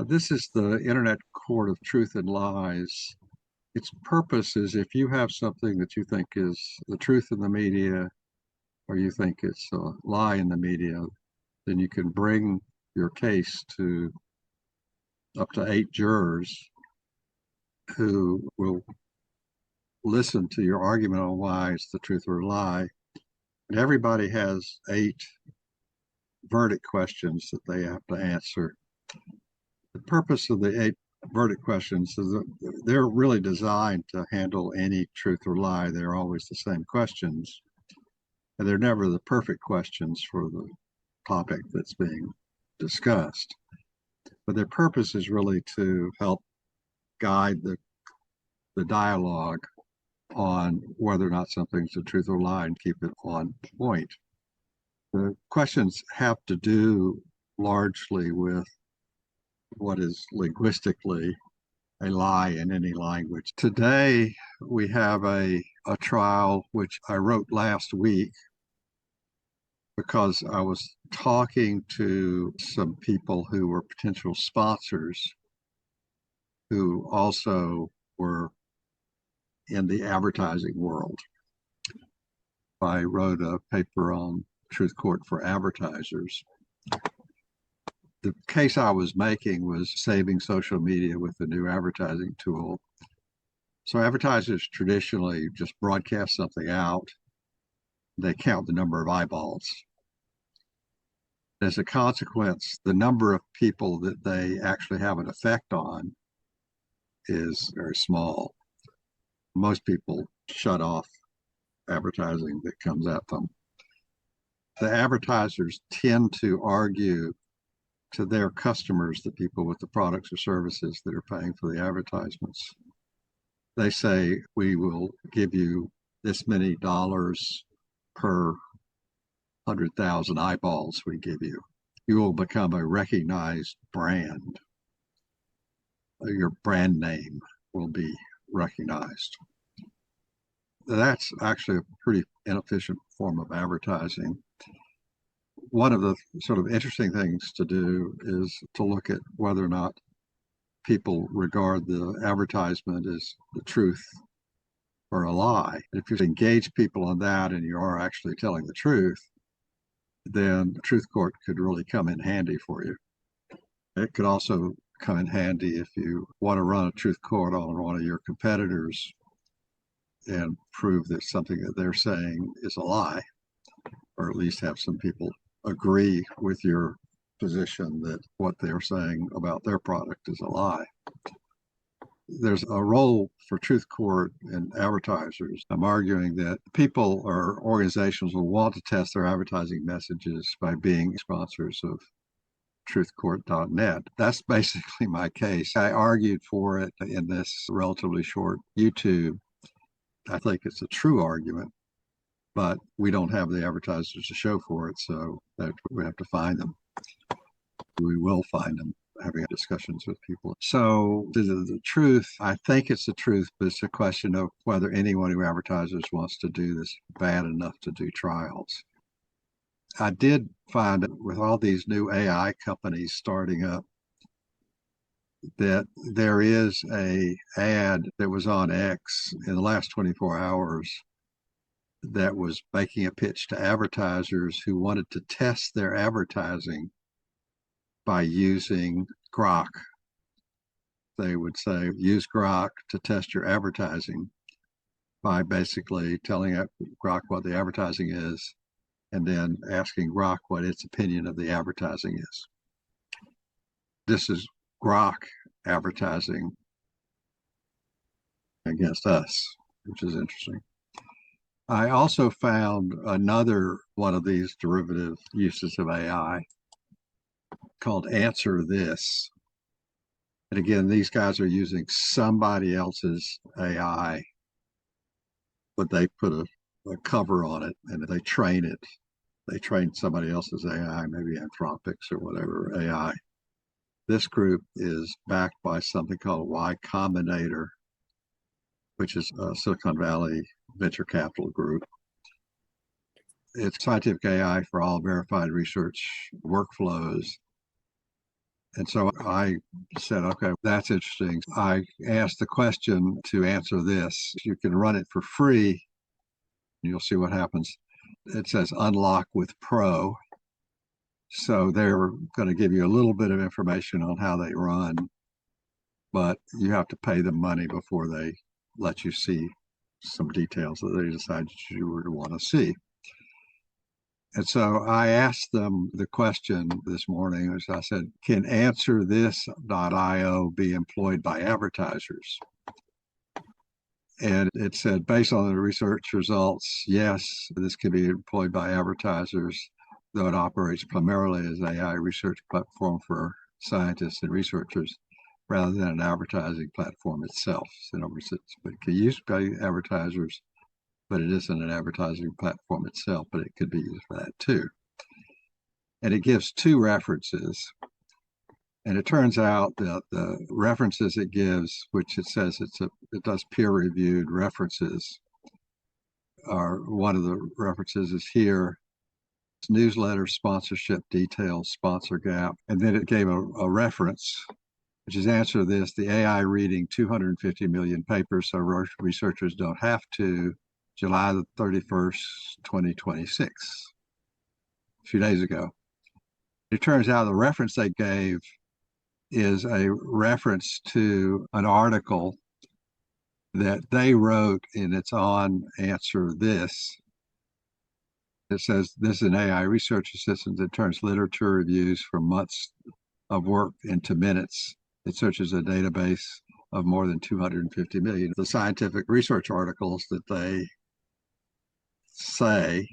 This is the Internet Court of Truth and Lies. Its purpose is if you have something that you think is the truth in the media or you think it's a lie in the media, then you can bring your case to up to 8 jurors who will listen to your argument on why it's the truth or a lie. And everybody has 8 verdict questions that they have to answer. The purpose of the 8 verdict questions is that they're really designed to handle any truth or lie. They're always the same questions, and they're never the perfect questions for the topic that's being discussed. But their purpose is really to help guide the dialogue on whether or not something's a truth or lie and keep it on point. The questions have to do largely with what is linguistically a lie in any language. Today, we have a trial which I wrote last week because I was talking to some people who were potential sponsors who also were in the advertising world. I wrote a paper on Truth Court for advertisers. The case I was making was saving social media with the new advertising tool. So advertisers traditionally just broadcast something out. They count the number of eyeballs. As a consequence, the number of people that they actually have an effect on is very small. Most people shut off advertising that comes at them. The advertisers tend to argue to their customers, the people with the products or services that are paying for the advertisements. They say, we will give you this many dollars per 100,000 eyeballs we give you. You will become a recognized brand. Your brand name will be recognized. That's actually a pretty inefficient form of advertising. One of the sort of interesting things to do is to look at whether or not people regard the advertisement as the truth or a lie. If you engage people on that and you are actually telling the truth, then truth court could really come in handy for you. It could also come in handy if you want to run a truth court on one of your competitors and prove that something that they're saying is a lie, or at least have some people agree with your position that what they're saying about their product is a lie. There's a role for truth court and advertisers. I'm arguing that people or organizations will want to test their advertising messages by being sponsors of truthcourt.net. That's basically my case. I argued for it in this relatively short YouTube. I think it's a true argument, but we don't have the advertisers to show for it, so we have to find them. We will find them, having discussions with people. So the truth, I think it's the truth, but it's a question of whether anyone who advertises wants to do this bad enough to do trials. I did find that with all these new AI companies starting up, that there is a ad that was on X in the last 24 hours that was making a pitch to advertisers who wanted to test their advertising by using Grok. They would say, use Grok to test your advertising by basically telling Grok what the advertising is and then asking Grok what its opinion of the advertising is. This is Grok advertising against us, which is interesting. I also found another one of these derivative uses of AI called Answer This. And again, these guys are using somebody else's AI, but they put a cover on it and they train it. They train somebody else's AI, maybe Anthropic's or whatever AI. This group is backed by something called Y Combinator, which is a Silicon Valley venture capital group. It's scientific AI for all verified research workflows. And so I said, okay, that's interesting. I asked the question to answer this. You can run it for free. You'll see what happens. It says unlock with Pro. So they're going to give you a little bit of information on how they run, but you have to pay them money before they let you see some details that they decided you would want to see. And so I asked them the question this morning, which I said, can answer this.io be employed by advertisers? And it said, based on the research results, yes, this can be employed by advertisers, though it operates primarily as an AI research platform for scientists and researchers rather than an advertising platform itself. So in other words, it can be used by advertisers, but it isn't an advertising platform itself, but it could be used for that too. And it gives two references. And it turns out that the references it gives, which it says it does peer-reviewed references, are one of the references is here. It's newsletter, sponsorship details, sponsor gap. And then it gave a reference, which is answer this, the AI reading 250 million papers so researchers don't have to, July the 31st, 2026, a few days ago. It turns out the reference they gave is a reference to an article that they wrote, and it's on Answer This. It says, this is an AI research assistant that turns literature reviews from months of work into minutes. It searches a database of more than 250 million. The scientific research articles that they say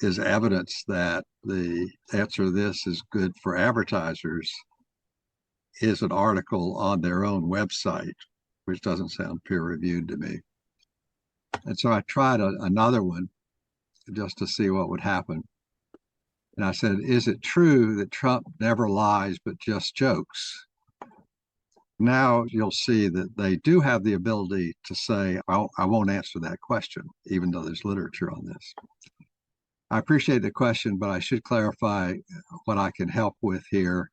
is evidence that the Answer This is good for advertisers is an article on their own website, which doesn't sound peer-reviewed to me. And so I tried another one just to see what would happen. And I said, is it true that Trump never lies but just jokes? Now you'll see that they do have the ability to say, I won't answer that question, even though there's literature on this. I appreciate the question, but I should clarify what I can help with here.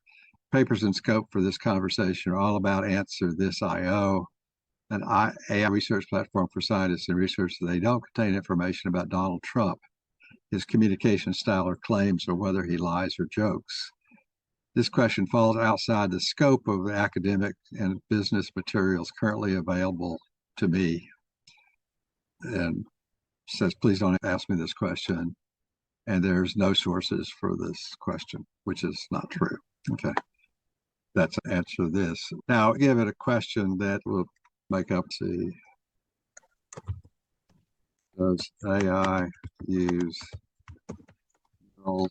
Papers in scope for this conversation are all about Answer This IO, an AI research platform for scientists and researchers. They don't contain information about Donald Trump, his communication style or claims, or whether he lies or jokes. This question falls outside the scope of the academic and business materials currently available to me, and says, please don't ask me this question. And there's no sources for this question, which is not true. Okay. That's Answer This. Now give it a question that will make up the, does AI use neural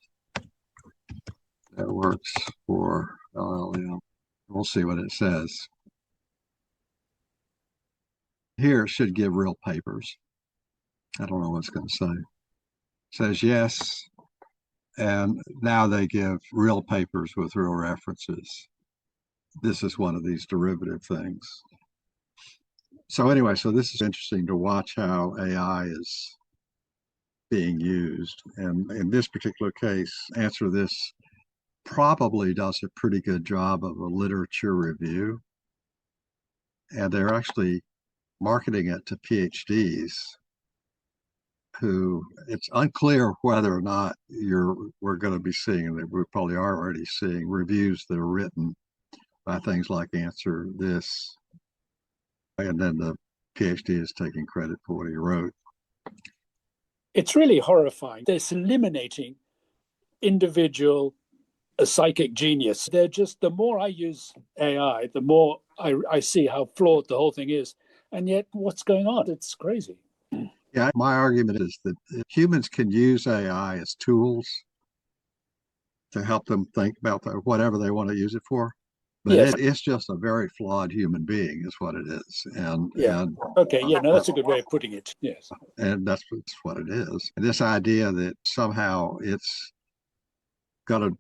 networks for LLM? We'll see what it says. Here it should give real papers. I don't know what it's going to say. It says yes, and now they give real papers with real references. This is one of these derivative things. So anyway, so this is interesting to watch how AI is being used. And in this particular case, Answer This probably does a pretty good job of a literature review. And they're actually marketing it to PhDs who, it's unclear whether or not we're going to be seeing, and we probably are already seeing reviews that are written by things like Answer This, and then the PhD is taking credit for what he wrote. It's really horrifying. They're eliminating individual psychic genius. They're just, the more I use AI, the more I see how flawed the whole thing is. And yet what's going on? It's crazy. Yeah, my argument is that humans can use AI as tools to help them think about whatever they want to use it for. But yes, it's just a very flawed human being is what it is. And yeah. And, okay, yeah, no, that's a good way of putting it. Yes. And that's what it is. And this idea that somehow it's got to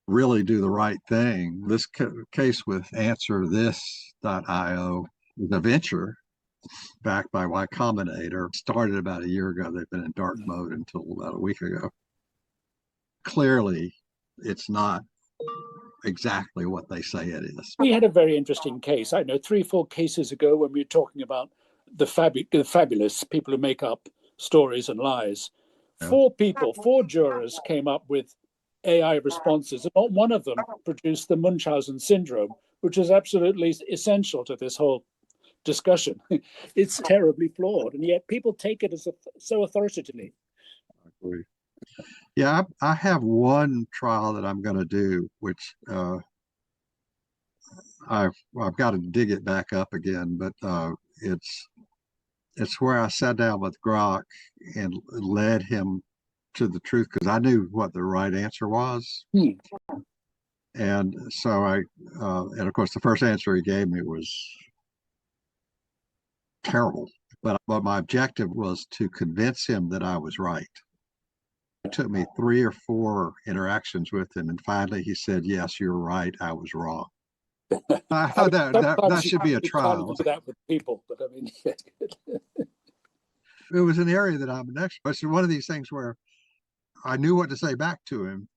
really do the right thing. This case with Answer This.io is a venture backed by Y Combinator, started about a year ago. They've been in dark mode until about a week ago. Clearly, it's not exactly what they say it is. We had a very interesting case. I know 3, 4 cases ago when we were talking about the fabulous people who make up stories and lies. Yeah. 4 jurors came up with AI responses, and not one of them produced the Munchausen syndrome, which is absolutely essential to this whole discussion. It's terribly flawed, and yet people take it as so authoritatively. Yeah, I have one trial that I'm going to do, which I've got to dig it back up again, but it's it's where I sat down with Grok and led him to the truth because I knew what the right answer was. And so and of course, the first answer he gave me was terrible. But my objective was to convince him that I was right. It took me 3 or 4 interactions with him, and finally he said, "Yes, you're right. I was wrong." I thought that should be a trial. Do that with people, but I mean, it was an area that I'm an expert. It's one of these things where I knew what to say back to him,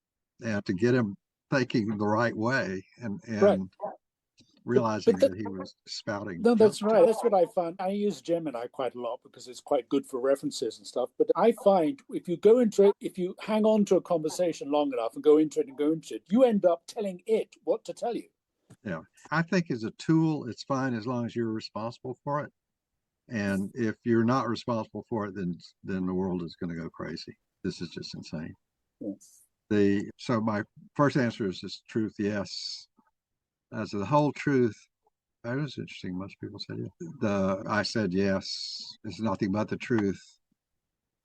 and to get him thinking the right way, and right. realizing that he was spouting. No, that's right. That's what I found. I use Gemini quite a lot because it's quite good for references and stuff. But I find if you go into it, if you hang on to a conversation long enough and go into it, you end up telling it what to tell you. Yeah, I think as a tool, it's fine as long as you're responsible for it. And if you're not responsible for it, then the world is going to go crazy. This is just insane. Yes. So my first answer is truth, yes. As the whole truth, that was interesting. Most people said yes. I said yes. It's nothing but the truth.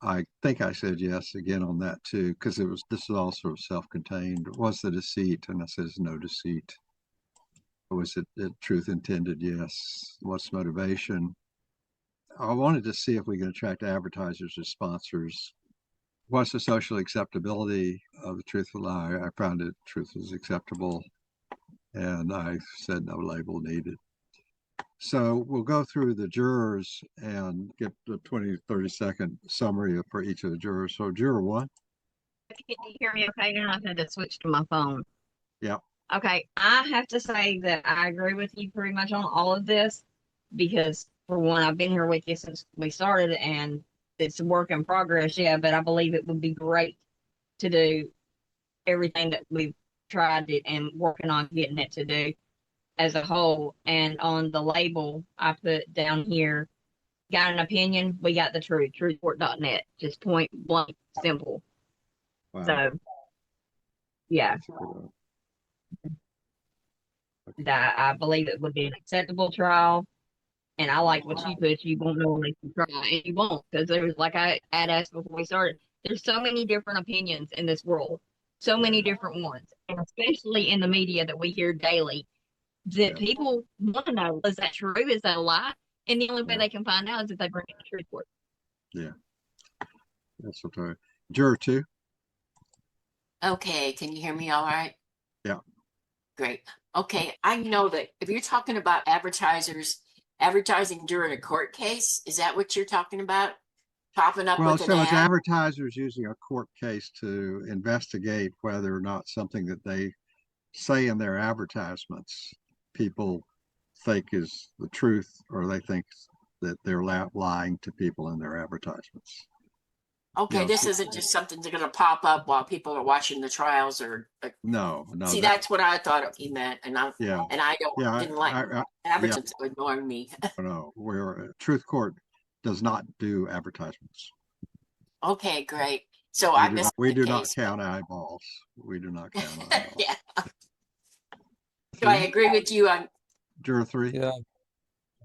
I think I said yes again on that too, because this is all sort of self-contained. What's the deceit? And I said it's no deceit. Was it truth intended? Yes. What's motivation? I wanted to see if we can attract advertisers as sponsors. What's the social acceptability of the truthful lie? I found it truth is acceptable, and I said no label needed. So we'll go through the jurors and get the 20, 30-second summary for each of the jurors. So juror 1. Can you hear me okay now? I had to switch to my phone. Yeah. Okay, I have to say that I agree with you pretty much on all of this because, for one, I've been here with you since we started and it's a work in progress, yeah, but I believe it would be great to do everything that we've tried it and working on getting it to do as a whole. And on the label, I put down here, got an opinion, we got the truth, truthcourt.net, just point blank, simple. Wow. So, yeah. I believe it would be an acceptable trial. And I like what you put. You won't know unless you try, and you won't, because there's, like I had asked before we started, there's so many different opinions in this world, so many different ones, and especially in the media that we hear daily, that people want to know, is that true? Is that a lie? And the only way they can find out is if they bring it to truth court. Yeah, that's okay. Juror 2. Okay, can you hear me all right? Yeah. Great. Okay, I know that if you're talking about advertising during a court case, is that what you're talking about? Popping up Well, with so an it's ad? advertisers using a court case to investigate whether or not something that they say in their advertisements people think is the truth, or they think that they're lying to people in their advertisements. Okay, Yeah, this so- isn't just something that's going to pop up while people are watching the trials or No. see, that's what I thought he meant, and I didn't like advertisements ignoring me. No, where Truth Court does not do advertisements. Okay, great. So I missed We the do case, not count eyeballs. We do not count eyeballs. Yeah. So I agree with you on Juror 3. Yeah,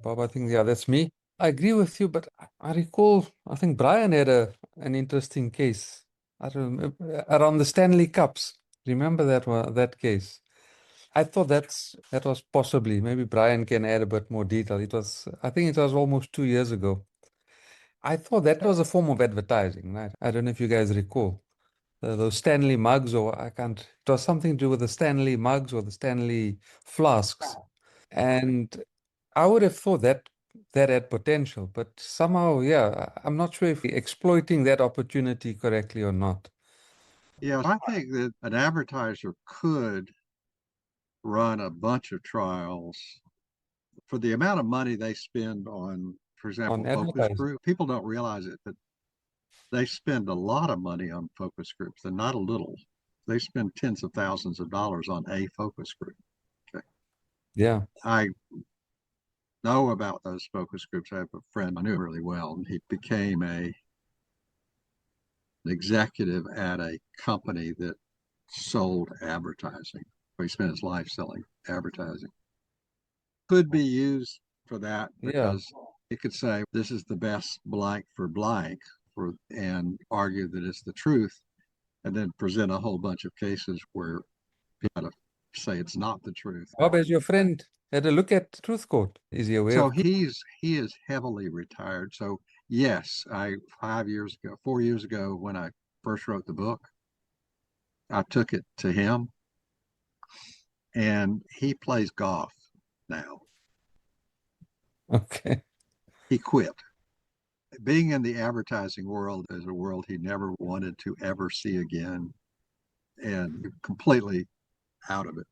Bob, I think, yeah, that's me. I agree with you, but I recall, I think Brian had an interesting case. I don't remember, around the Stanley Cups. Remember that case? I thought that was possibly, maybe Brian can add a bit more detail. I think it was almost 2 years ago. I thought that was a form of advertising, right? I don't know if you guys recall. Those Stanley mugs, or it was something to do with the Stanley mugs or the Stanley flasks. And I would have thought that had potential, but somehow, yeah, I'm not sure if we're exploiting that opportunity correctly or not. Yeah, I think that an advertiser could run a bunch of trials for the amount of money they spend on, for example, focus group. People don't realize it, but they spend a lot of money on focus groups, and not a little. They spend tens of thousands of dollars on a focus group. Okay. Yeah. I know about those focus groups. I have a friend I knew really well, and he became an executive at a company that sold advertising. He spent his life selling advertising. Could be used for that because you could say this is the best blank for blank and argue that it's the truth, and then present a whole bunch of cases where people say it's not the truth. Bob, as your friend had a look at Truth Court. Is he aware? So he is heavily retired. So yes, 4 years ago when I first wrote the book, I took it to him, and he plays golf now. Okay. He quit. Being in the advertising world is a world he never wanted to ever see again, and completely out of it.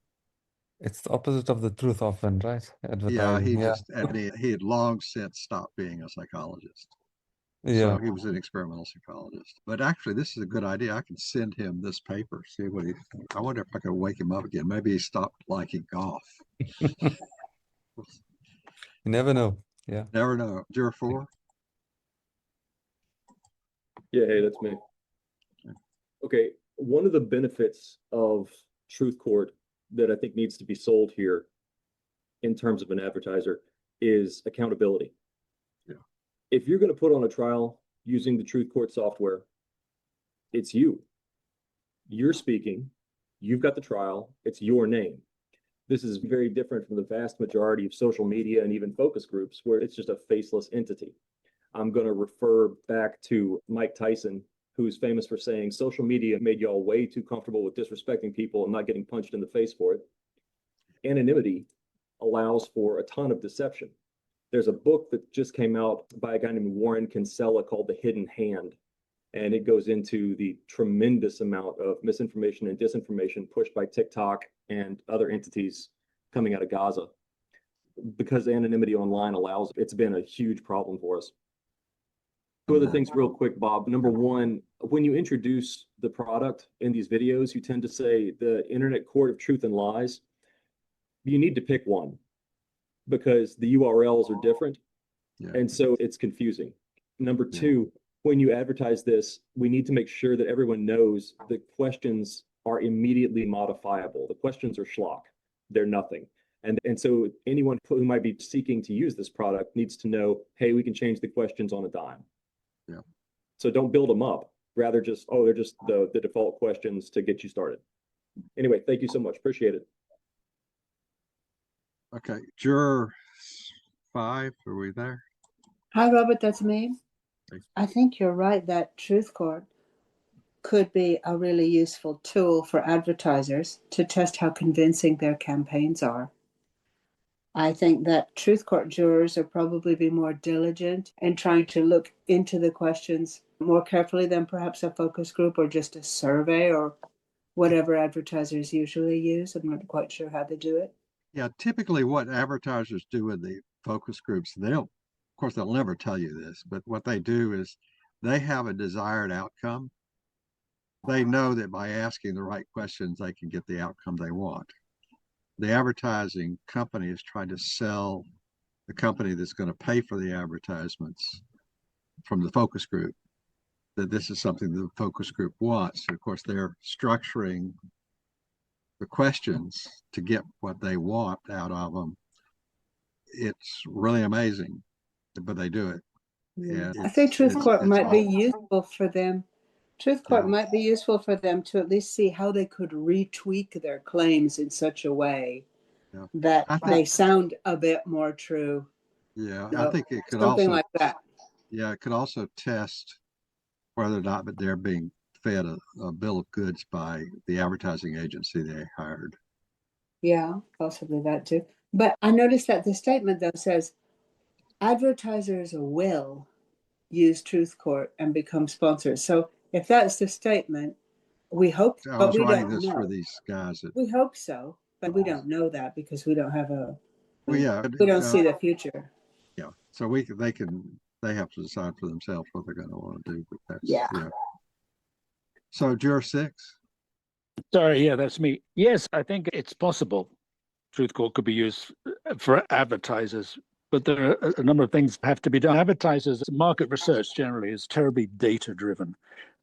It's the opposite of the truth often, right? Advertising. He had long since stopped being a psychologist. Yeah. So he was an experimental psychologist. But actually, this is a good idea. I can send him this paper, see what I wonder if I could wake him up again. Maybe he stopped liking golf. You never know. Yeah. Never know. Juror 4? Yeah, hey, that's me. Okay, one of the benefits of Truth Court that I think needs to be sold here in terms of an advertiser is accountability. Yeah. If you're going to put on a trial using the Truth Court software, it's you. You're speaking, you've got the trial, it's your name. This is very different from the vast majority of social media and even focus groups where it's just a faceless entity. I'm going to refer back to Mike Tyson, who's famous for saying social media made y'all way too comfortable with disrespecting people and not getting punched in the face for it. Anonymity allows for a ton of deception. There's a book that just came out by a guy named Warren Kinsella called The Hidden Hand. And it goes into the tremendous amount of misinformation and disinformation pushed by TikTok and other entities coming out of Gaza. Because anonymity online allows, it's been a huge problem for us. Two other things real quick, Bob. Number one, when you introduce the product in these videos, you tend to say the Internet Court of Truth and Lies. You need to pick one because the URLs are different. Yeah. And so it's confusing. Number two, when you advertise this, we need to make sure that everyone knows the questions are immediately modifiable. The questions are schlock. They're nothing. And so anyone who might be seeking to use this product needs to know, hey, we can change the questions on a dime. Yeah. So don't build them up. Rather just, oh, they're just the default questions to get you started. Anyway, thank you so much. Appreciate it. Okay. Juror 5, are we there? Hi, Robert, that's me. I think you're right that Truth Court could be a really useful tool for advertisers to test how convincing their campaigns are. I think that Truth Court jurors will probably be more diligent in trying to look into the questions more carefully than perhaps a focus group or just a survey or whatever advertisers usually use. I'm not quite sure how they do it. Yeah, typically what advertisers do with the focus groups, of course, they'll never tell you this, but what they do is they have a desired outcome. They know that by asking the right questions, they can get the outcome they want. The advertising company is trying to sell the company that's going to pay for the advertisements from the focus group, that this is something the focus group wants. And of course, they're structuring the questions to get what they want out of them. It's really amazing, but they do it. And I think Truth Court might be useful for them. Truth Court might be useful for them to at least see how they could retweak their claims in such a way that they sound a bit more true. Yeah, I think it could something like that. Yeah, it could also test whether or not they're being fed a bill of goods by the advertising agency they hired. Yeah, possibly that too. But I noticed that the statement though says advertisers will use Truth Court and become sponsors. So if that's the statement, we hope, I but was we writing don't this know. for these guys. We hope so, But we don't know that because we don't have well, yeah, we don't see the future. Yeah, so they have to decide for themselves what they're going to want to do. But that's Yeah. So Juror 6. Sorry, yeah, that's me. Yes, I think it's possible. Truth Court could be used for advertisers, but there are a number of things have to be done. Advertisers, market research generally is terribly data driven.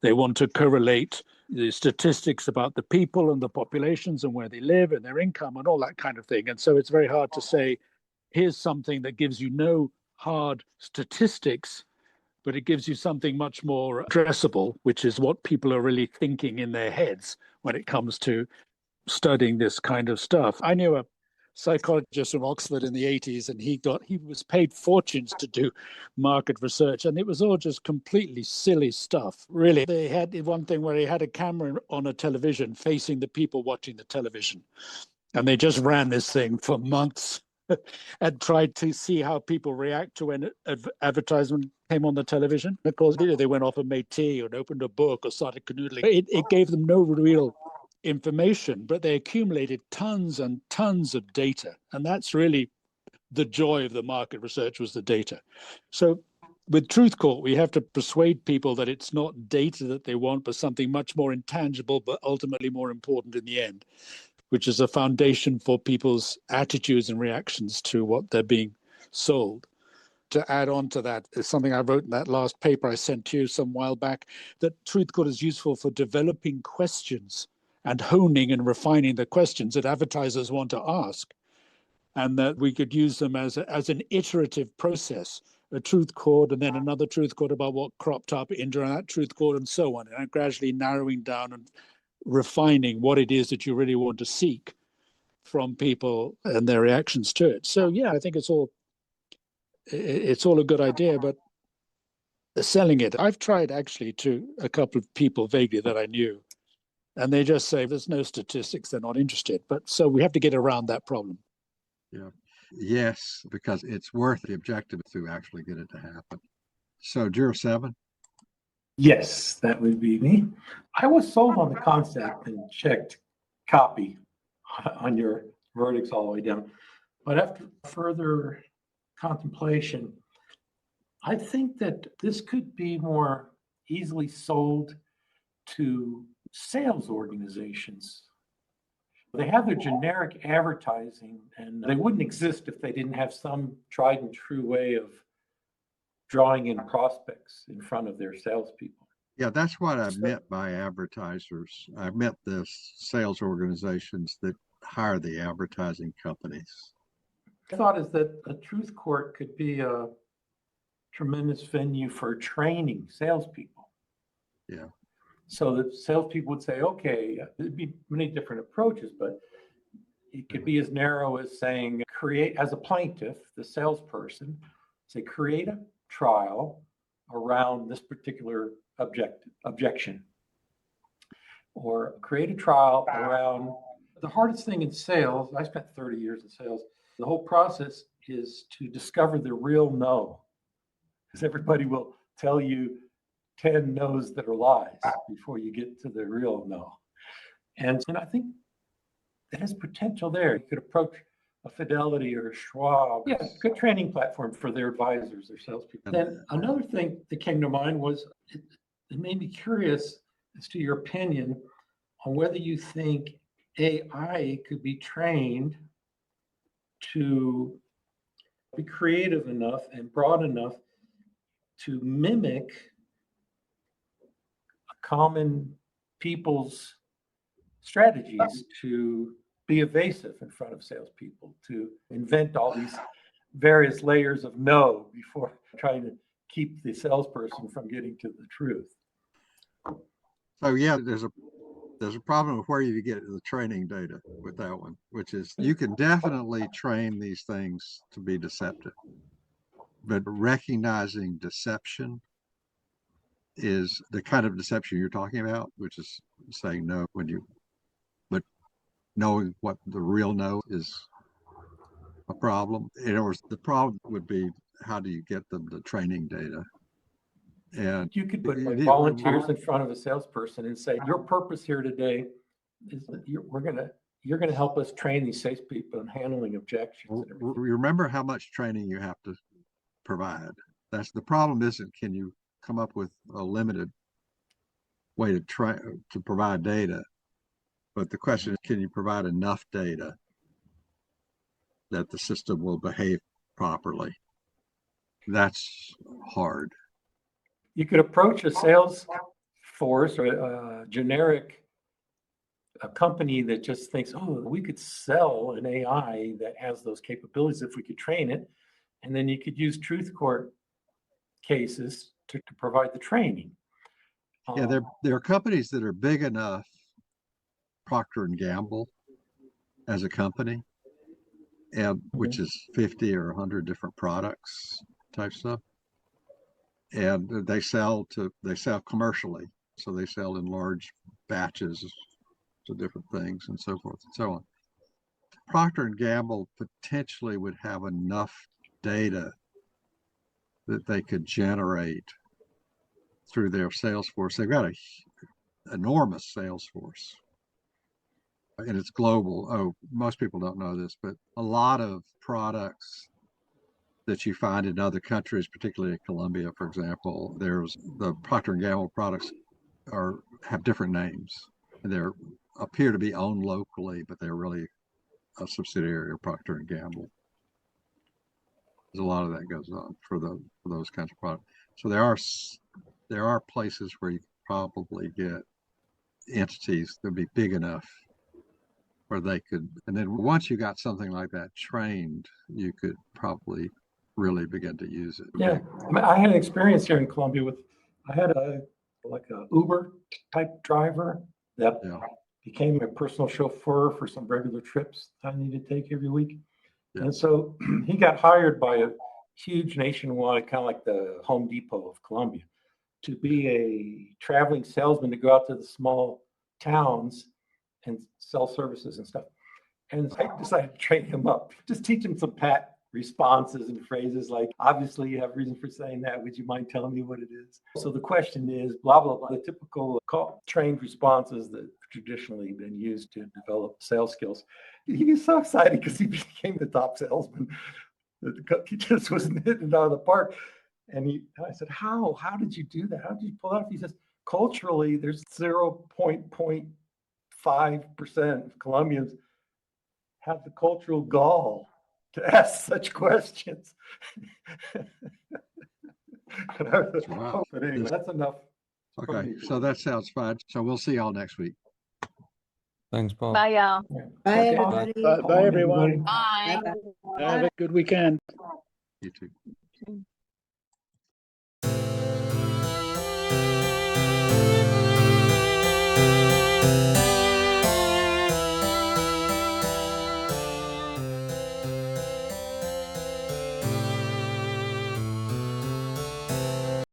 They want to correlate the statistics about the people and the populations and where they live and their income and all that kind of thing. And so it's very hard to say, here's something that gives you no hard statistics, but it gives you something much more addressable, which is what people are really thinking in their heads when it comes to studying this kind of stuff. I knew a psychologist from Oxford in the 80s, and he was paid fortunes to do market research, and it was all just completely silly stuff. Really, they had one thing where he had a camera on a television facing the people watching the television, and they just ran this thing for months and tried to see how people react to when advertisement came on the television. Of course, they went off and made tea or opened a book or started canoodling. It gave them no real information, but they accumulated tons and tons of data. And that's really the joy of the market research, was the data. So with Truth Court, we have to persuade people that it's not data that they want, but something much more intangible, but ultimately more important in the end, which is a foundation for people's attitudes and reactions to what they're being sold. To add on to that is something I wrote in that last paper I sent to you some while back, that Truth Court is useful for developing questions and honing and refining the questions that advertisers want to ask, and that we could use them as an iterative process, a truth chord and then another truth chord about what cropped up into that truth chord and so on, and gradually narrowing down and refining what it is that you really want to seek from people and their reactions to it. So yeah, I think it's all a good idea, but selling it, I've tried actually to a couple of people vaguely that I knew, and they just say there's no statistics, they're not interested. But so we have to get around that problem. Yeah. Yes, because it's worth the objective to actually get it to happen. So Juror 7. Yes, that would be me. I was sold on the concept and checked copy on your verdicts all the way down. But after further contemplation, I think that this could be more easily sold to sales organizations. They have their generic advertising, and they wouldn't exist if they didn't have some tried and true way of drawing in prospects in front of their salespeople. Yeah, that's what I meant by advertisers. I meant the sales organizations that hire the advertising companies. The thought is that a truth court could be a tremendous venue for training salespeople. Yeah. So that salespeople would say, okay, there'd be many different approaches, but it could be as narrow as saying, create, as a plaintiff, the salesperson, say, create a trial around this particular objection, or create a trial around the hardest thing in sales. I spent 30 years in sales. The whole process is to discover the real no, because everybody will tell you 10 no's that are lies before you get to the real no. And I think that has potential there. You could approach a Fidelity or a Schwab. Yeah, good training platform for their advisors, their salespeople. Then another thing that came to mind was it made me curious as to your opinion on whether you think AI could be trained to be creative enough and broad enough to mimic common people's strategies to be evasive in front of salespeople, to invent all these various layers of no before trying to keep the salesperson from getting to the truth. So yeah, there's a problem with where you get the training data with that one, which is you can definitely train these things to be deceptive, but recognizing deception is the kind of deception you're talking about, which is saying no but knowing what the real no is a problem. In other words, the problem would be, how do you get them the training data? And you could put volunteers in front of a salesperson and say, your purpose here today is that we're going to you're going to help us train these salespeople in handling objections. And everything. Remember how much training you have to provide. That's the problem. Isn't can you come up with a limited way to provide data? But the question is, can you provide enough data that the system will behave properly? That's hard. You could approach a sales force or a generic a company that just thinks, oh, we could sell an AI that has those capabilities if we could train it. And then you could use truth court cases to provide the training. Yeah, there are companies that are big enough, Procter and Gamble as a company, and which is 50 or 100 different products type stuff. And they sell commercially. So they sell in large batches to different things and so forth and so on. Procter and Gamble potentially would have enough data that they could generate through their sales force. They've got an enormous sales force, and it's global. Oh, most people don't know this, but a lot of products that you find in other countries, particularly in Colombia, for example, there's the Procter and Gamble products have different names. They appear to be owned locally, but they're really a subsidiary of Procter and Gamble. There's a lot of that goes on for those kinds of products. So there are places where you could probably get entities that would be big enough where they could, and then once you got something like that trained, you could probably really begin to use it. Yeah, I mean, I had an experience here in Colombia I had a Uber type driver that became a personal chauffeur for some regular trips I needed to take every week. Yeah. And so he got hired by a huge nationwide, kind of like the Home Depot of Colombia, to be a traveling salesman to go out to the small towns and sell services and stuff. And I decided to train him up, just teach him some pat responses and phrases like, obviously you have reason for saying that. Would you mind telling me what it is? So the question is, blah, blah, blah, the typical trained responses that traditionally been used to develop sales skills. He was so excited because he became the top salesman. He just was hitting it out of the park. And I said, how did you do that? How did you pull it off? He says, culturally, there's 0.5% of Colombians have the cultural gall to ask such questions. Wow. But anyway, that's enough. Okay, so that sounds fine. So we'll see y'all next week. Thanks, Bob. Bye, y'all. Bye, everybody. Bye, everyone. Bye. Have a good weekend. You too.